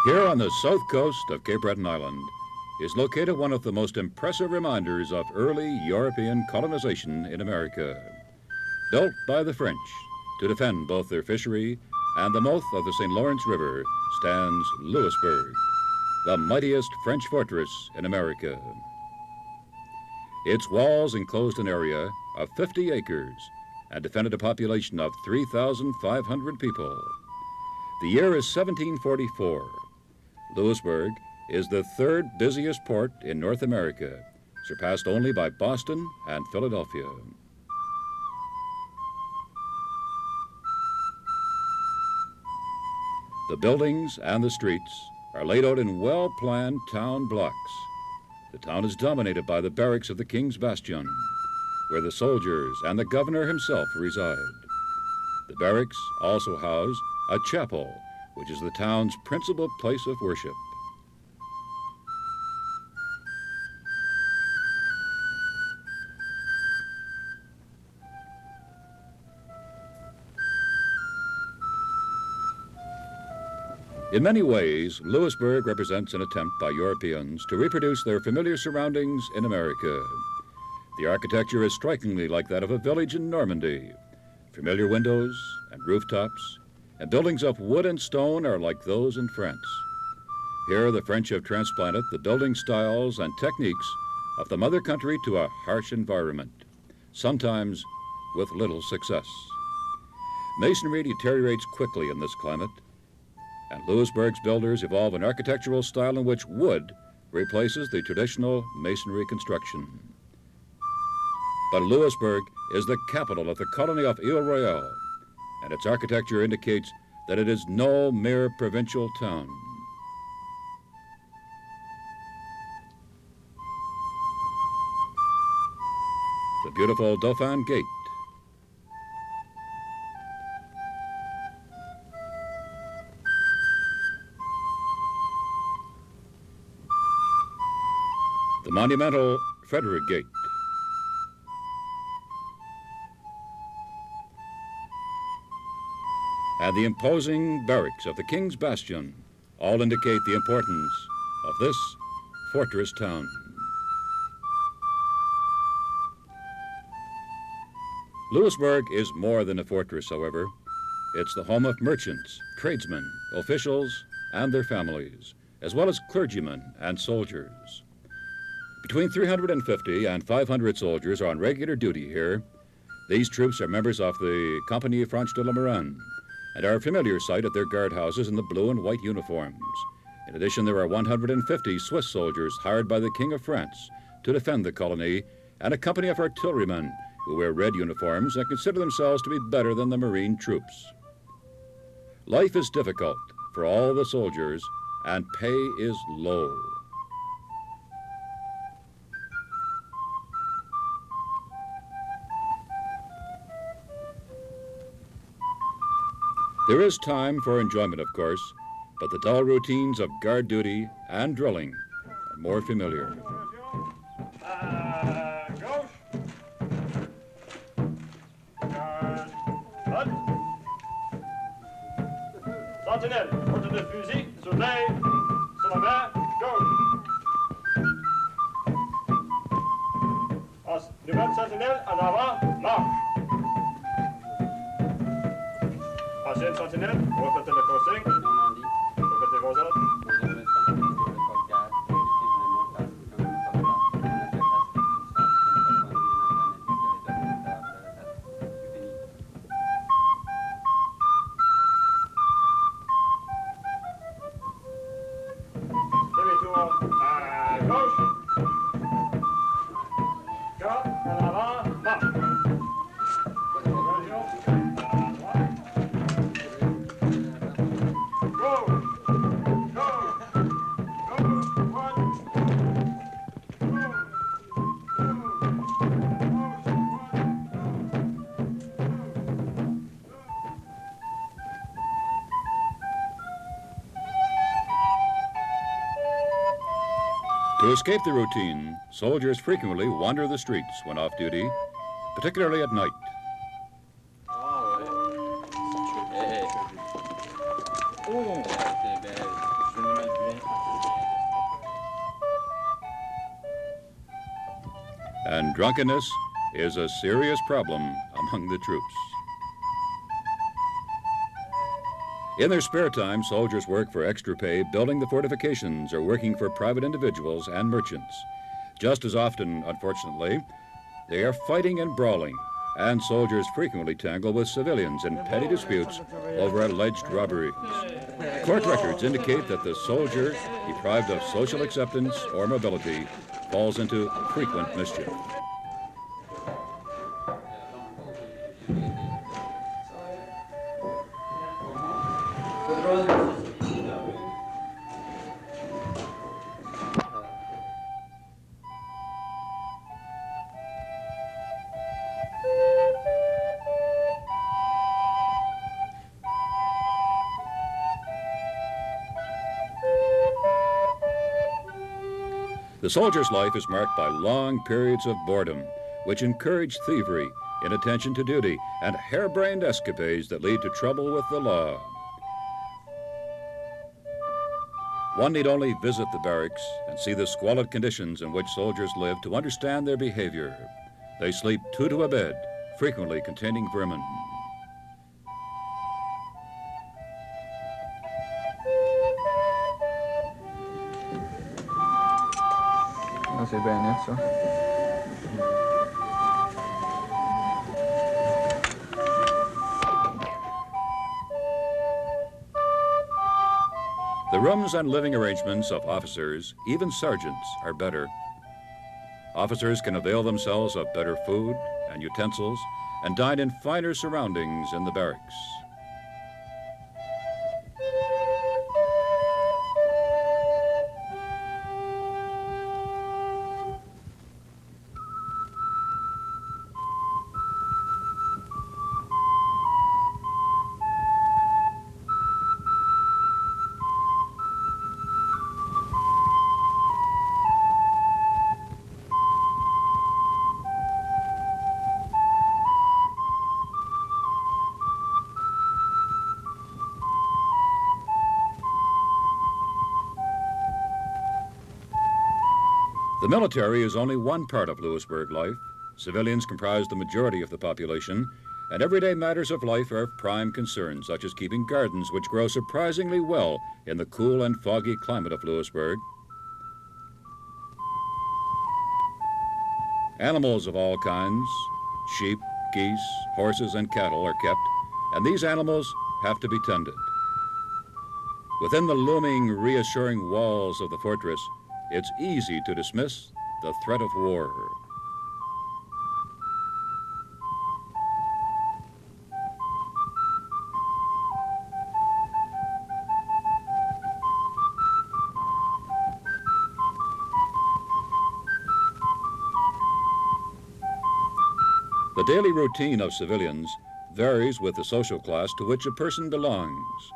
Here on the south coast of Cape Breton Island is located one of the most impressive reminders of early European colonization in America. Built by the French to defend both their fishery and the mouth of the St. Lawrence River stands Lewisburg, the mightiest French fortress in America. Its walls enclosed an area of 50 acres and defended a population of 3,500 people. The year is 1744. Lewisburg is the third busiest port in North America, surpassed only by Boston and Philadelphia. The buildings and the streets are laid out in well-planned town blocks. The town is dominated by the barracks of the King's Bastion, where the soldiers and the governor himself reside. The barracks also house a chapel, which is the town's principal place of worship. In many ways, Lewisburg represents an attempt by Europeans to reproduce their familiar surroundings in America. The architecture is strikingly like that of a village in Normandy. Familiar windows and rooftops and buildings of wood and stone are like those in France. Here, the French have transplanted the building styles and techniques of the mother country to a harsh environment, sometimes with little success. Masonry deteriorates quickly in this climate, and Lewisburg's builders evolve an architectural style in which wood replaces the traditional masonry construction. But Lewisburg is the capital of the colony of Ile Royale, and its architecture indicates that it is no mere provincial town. The beautiful Dauphin Gate, the monumental Federer Gate, and the imposing barracks of the King's Bastion all indicate the importance of this fortress town. Lewisburg is more than a fortress, however. It's the home of merchants, tradesmen, officials, and their families, as well as clergymen and soldiers. Between 350 and 500 soldiers are on regular duty here. These troops are members of the Compagnie Franche de la Marine and are a familiar sight at their guardhouses in the blue and white uniforms. In addition, there are 150 Swiss soldiers hired by the King of France to defend the colony, and a company of artillerymen who wear red uniforms and consider themselves to be better than the Marine troops. Life is difficult for all the soldiers, and pay is low. There is time for enjoyment, of course, but the dull routines of guard duty and drilling are more familiar. Gauche. Garde. Droite. Sentinelle, porte de fusil, soleil, sur la main, gauche. Nouvelle sentinelle, en avant, marche. Ancienne sentinelle, répétez le consigne. Normandie, Répétez vos ordres. deuxième sentinelle de l'école 4, effectif de montage, comme un soldat, on a fait face à tout ça, c'est une bonne nuit, on a un indice de l'état militaire de la date. C'est fini. Demi-tour à gauche. Garde, en avant, marche. Revision, à droite. Gauche. Gauche. Gauche, droite. To escape the routine, soldiers frequently wander the streets when off duty, particularly at night. Oh, t'es belle. and drunkenness is a serious problem among the troops. In their spare time, soldiers work for extra pay, building the fortifications or working for private individuals and merchants. Just as often, unfortunately, they are fighting and brawling, and soldiers frequently tangle with civilians in petty disputes over alleged robberies. Court records indicate that the soldier, deprived of social acceptance or mobility, falls into frequent mischief. The soldier's life is marked by long periods of boredom, which encourage thievery, inattention to duty, and harebrained escapades that lead to trouble with the law. One need only visit the barracks and see the squalid conditions in which soldiers live to understand their behavior. They sleep two to a bed, frequently containing vermin. Non sei bene, so. The rooms and living arrangements of officers, even sergeants, are better. Officers can avail themselves of better food and utensils and dine in finer surroundings in the barracks. The military is only one part of Lewisburg life. Civilians comprise the majority of the population, and everyday matters of life are of prime concern, such as keeping gardens which grow surprisingly well in the cool and foggy climate of Lewisburg. Animals of all kinds, sheep, geese, horses, and cattle are kept, and these animals have to be tended. Within the looming, reassuring walls of the fortress, it's easy to dismiss the threat of war. The daily routine of civilians varies with the social class to which a person belongs.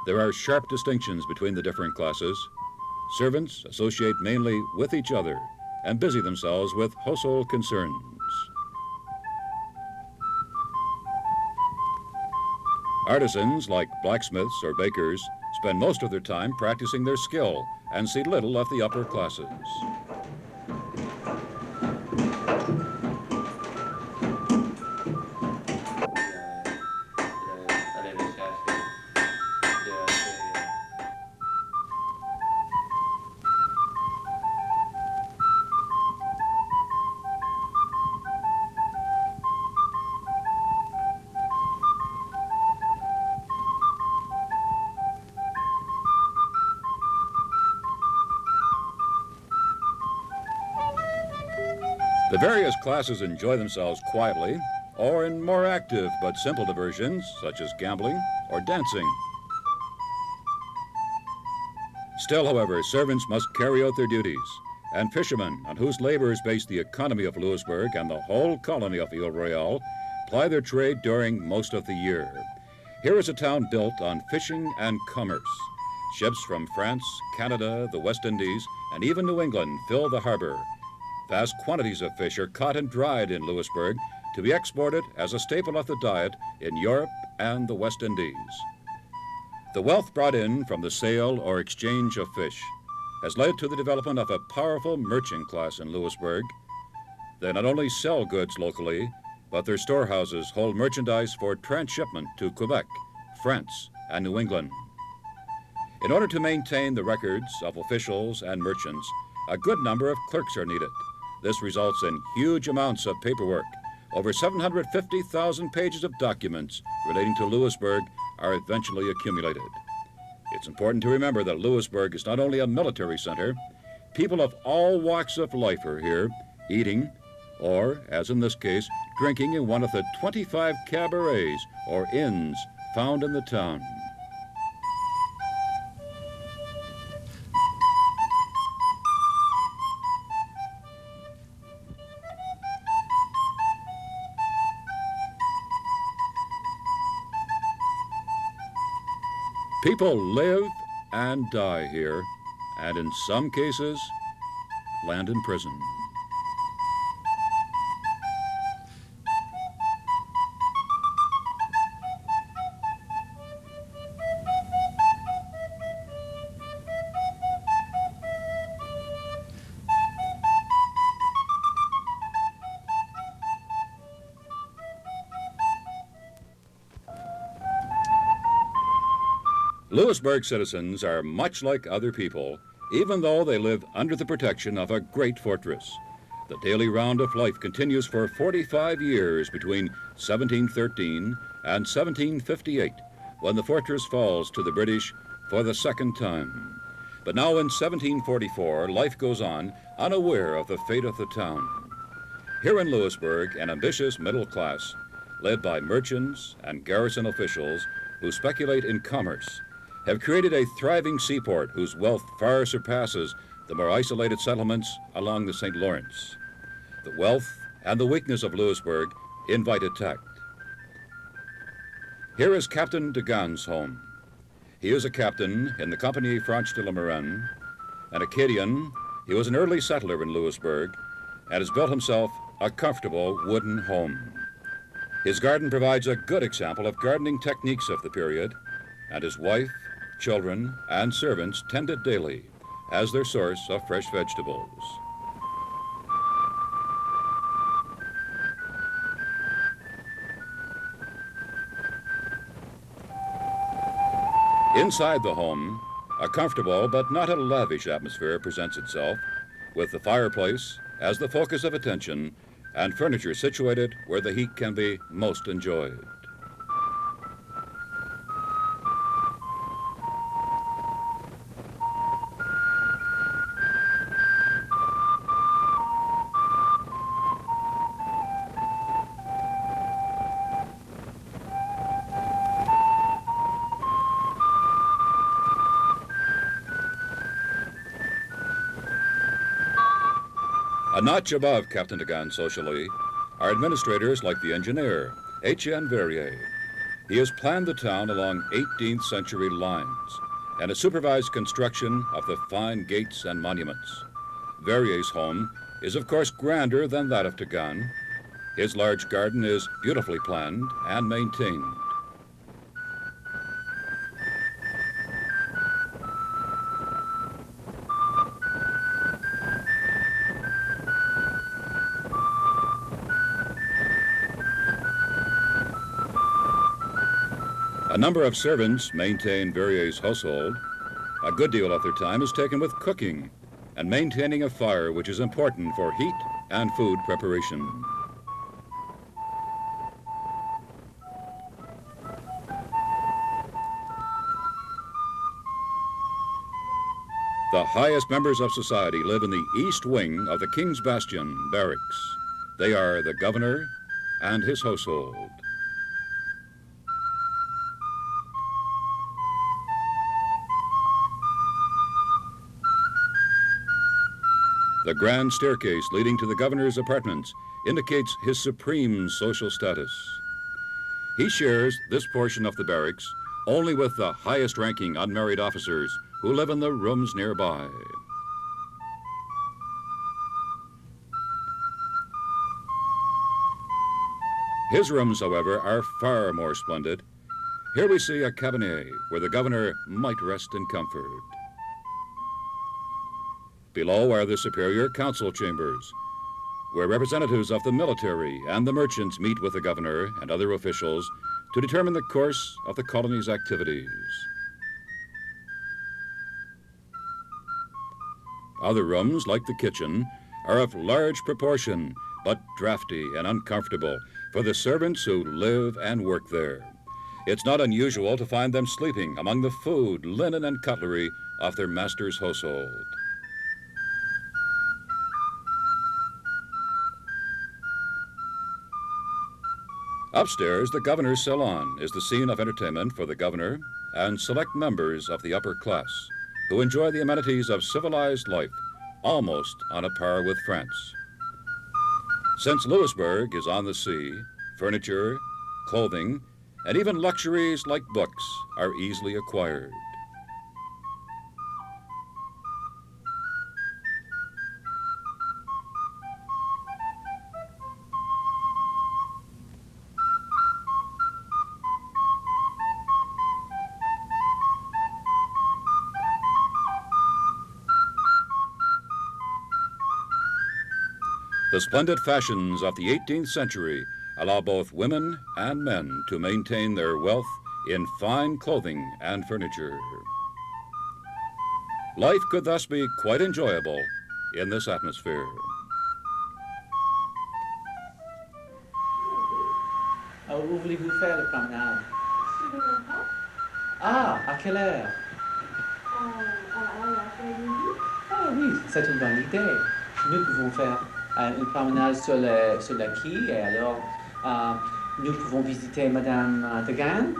There are sharp distinctions between the different classes. Servants associate mainly with each other and busy themselves with household concerns. Artisans, like blacksmiths or bakers, spend most of their time practicing their skill and see little of the upper classes. The various classes enjoy themselves quietly or in more active but simple diversions such as gambling or dancing. Still, however, servants must carry out their duties, and fishermen, on whose labor is based the economy of Lewisburg and the whole colony of Ile Royale, ply their trade during most of the year. Here is a town built on fishing and commerce. Ships from France, Canada, the West Indies, and even New England fill the harbor. Vast quantities of fish are caught and dried in Lewisburg to be exported as a staple of the diet in Europe and the West Indies. The wealth brought in from the sale or exchange of fish has led to the development of a powerful merchant class in Lewisburg. They not only sell goods locally, but their storehouses hold merchandise for transshipment to Quebec, France, and New England. In order to maintain the records of officials and merchants, a good number of clerks are needed. This results in huge amounts of paperwork. Over 750,000 pages of documents relating to Lewisburg are eventually accumulated. It's important to remember that Lewisburg is not only a military center. People of all walks of life are here, eating, or, as in this case, drinking in one of the 25 cabarets or inns found in the town. People live and die here, and in some cases, land in prison. Lewisburg citizens are much like other people, even though they live under the protection of a great fortress. The daily round of life continues for 45 years between 1713 and 1758, when the fortress falls to the British for the second time. But now in 1744, life goes on, unaware of the fate of the town. Here in Lewisburg, an ambitious middle class, led by merchants and garrison officials who speculate in commerce, have created a thriving seaport whose wealth far surpasses the more isolated settlements along the St. Lawrence. The wealth and the weakness of Lewisburg invited tact. Here is Captain de Gane's home. He is a captain in the Compagnie Franche de la Marine. An Acadian, he was an early settler in Lewisburg and has built himself a comfortable wooden home. His garden provides a good example of gardening techniques of the period, and his wife, children, and servants tend it daily as their source of fresh vegetables. Inside the home, a comfortable but not a lavish atmosphere presents itself, with the fireplace as the focus of attention and furniture situated where the heat can be most enjoyed. A notch above Captain de Gane socially are administrators like the engineer, Etienne Verrier. He has planned the town along 18th century lines and has supervised construction of the fine gates and monuments. Verrier's home is of course grander than that of de Gane. His large garden is beautifully planned and maintained. A number of servants maintain Verrier's household. A good deal of their time is taken with cooking and maintaining a fire, which is important for heat and food preparation. The highest members of society live in the east wing of the King's Bastion barracks. They are the governor and his household. The grand staircase leading to the governor's apartments indicates his supreme social status. He shares this portion of the barracks only with the highest-ranking unmarried officers who live in the rooms nearby. His rooms, however, are far more splendid. Here we see a cabinet where the governor might rest in comfort. Below are the superior council chambers. where representatives of the military and the merchants meet with the governor and other officials to determine the course of the colony's activities. Other rooms, like the kitchen, are of large proportion, but drafty and uncomfortable for the servants who live and work there. It's not unusual to find them sleeping among the food, linen, and cutlery of their master's household. Upstairs, the governor's salon is the scene of entertainment for the governor and select members of the upper class who enjoy the amenities of civilized life almost on a par with France. Since Lewisburg is on the sea, furniture, clothing, and even luxuries like books are easily acquired. The splendid fashions of the 18th century allow both women and men to maintain their wealth in fine clothing and furniture. Life could thus be quite enjoyable in this atmosphere. Où voulez-vous faire la promenade? Ah, à quelle heure? Ah oui, c'est une bonne idée. Nous pouvons faire une promenade sur le quai et alors nous pouvons visiter Madame Degan.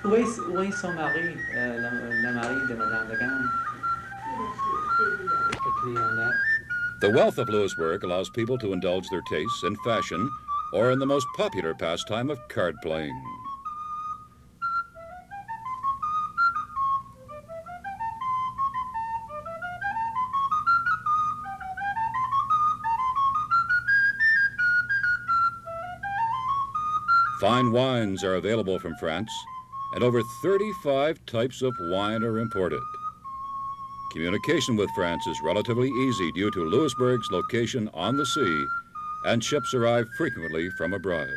Où est son mari, le mari de Madame Degan? The wealth of Lewisburg allows people to indulge their tastes in fashion or in the most popular pastime of card playing. Fine wines are available from France, and over 35 types of wine are imported. Communication with France is relatively easy due to Lewisburg's location on the sea, and ships arrive frequently from abroad.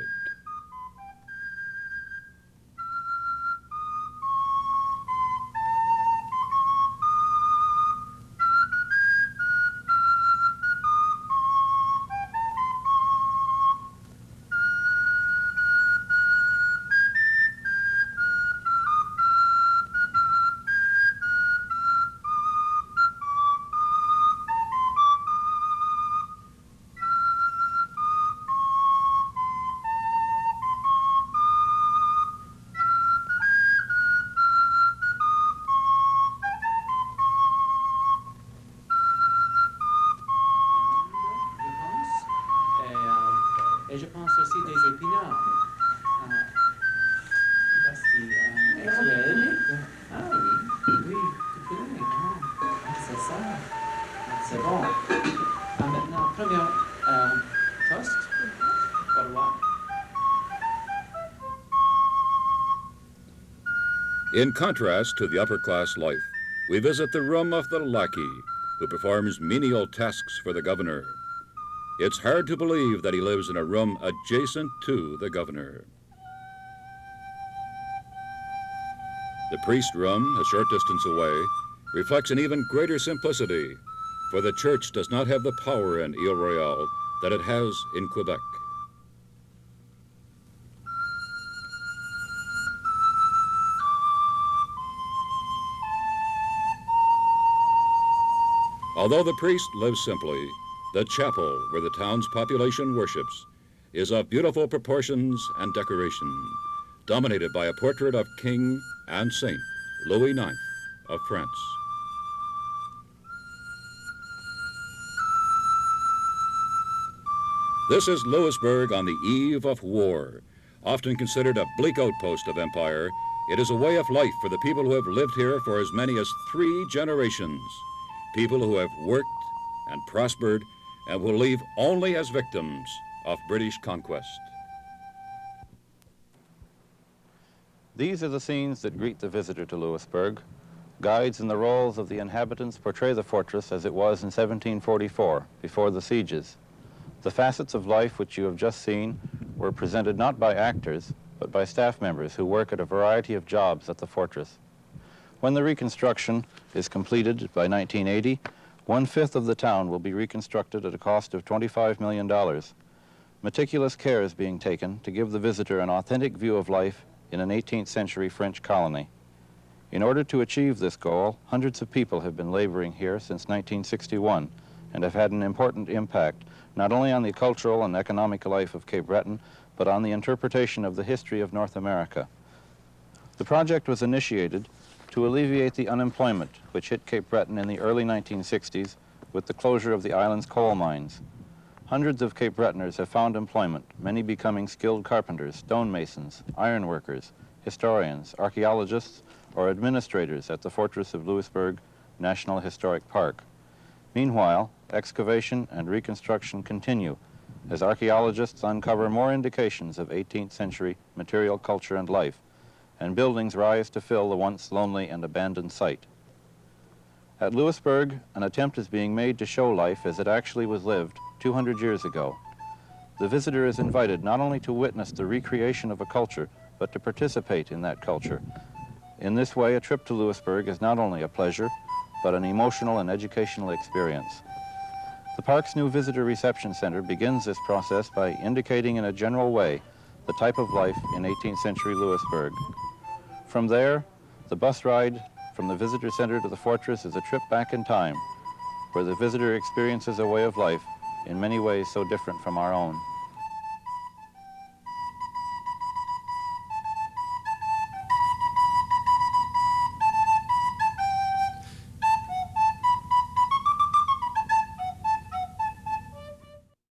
Et je pense aussi des épinards. Voici étoile. Ah oui, oui, tout est c'est ça. C'est bon. Maintenant, premier toast. Au revoir. In contrast to the upper-class life, we visit the room of the lackey, who performs menial tasks for the governor. It's hard to believe that he lives in a room adjacent to the governor. The priest room, a short distance away, reflects an even greater simplicity, for the church does not have the power in Ile Royale that it has in Quebec. Although the priest lives simply, the chapel, where the town's population worships, is of beautiful proportions and decoration, dominated by a portrait of King and Saint Louis IX of France. This is Lewisburg on the eve of war. Often considered a bleak outpost of empire, it is a way of life for the people who have lived here for as many as 3 generations. People who have worked and prospered and will leave only as victims of British conquest. These are the scenes that greet the visitor to Lewisburg. Guides in the roles of the inhabitants portray the fortress as it was in 1744, before the sieges. The facets of life which you have just seen were presented not by actors, but by staff members who work at a variety of jobs at the fortress. When the reconstruction is completed by 1980, 1/5 of the town will be reconstructed at a cost of $25 million. Meticulous care is being taken to give the visitor an authentic view of life in an 18th century French colony. In order to achieve this goal, hundreds of people have been laboring here since 1961 and have had an important impact not only on the cultural and economic life of Cape Breton, but on the interpretation of the history of North America. The project was initiated to alleviate the unemployment which hit Cape Breton in the early 1960s with the closure of the island's coal mines. Hundreds of Cape Bretoners have found employment, many becoming skilled carpenters, stonemasons, ironworkers, historians, archaeologists, or administrators at the Fortress of Lewisburg National Historic Park. Meanwhile, excavation and reconstruction continue as archaeologists uncover more indications of 18th century material culture and life, and buildings rise to fill the once lonely and abandoned site. At Lewisburg, an attempt is being made to show life as it actually was lived 200 years ago. The visitor is invited not only to witness the recreation of a culture, but to participate in that culture. In this way, a trip to Lewisburg is not only a pleasure, but an emotional and educational experience. The park's new visitor reception center begins this process by indicating in a general way the type of life in 18th century Lewisburg. From there, the bus ride from the visitor center to the fortress is a trip back in time, where the visitor experiences a way of life in many ways so different from our own.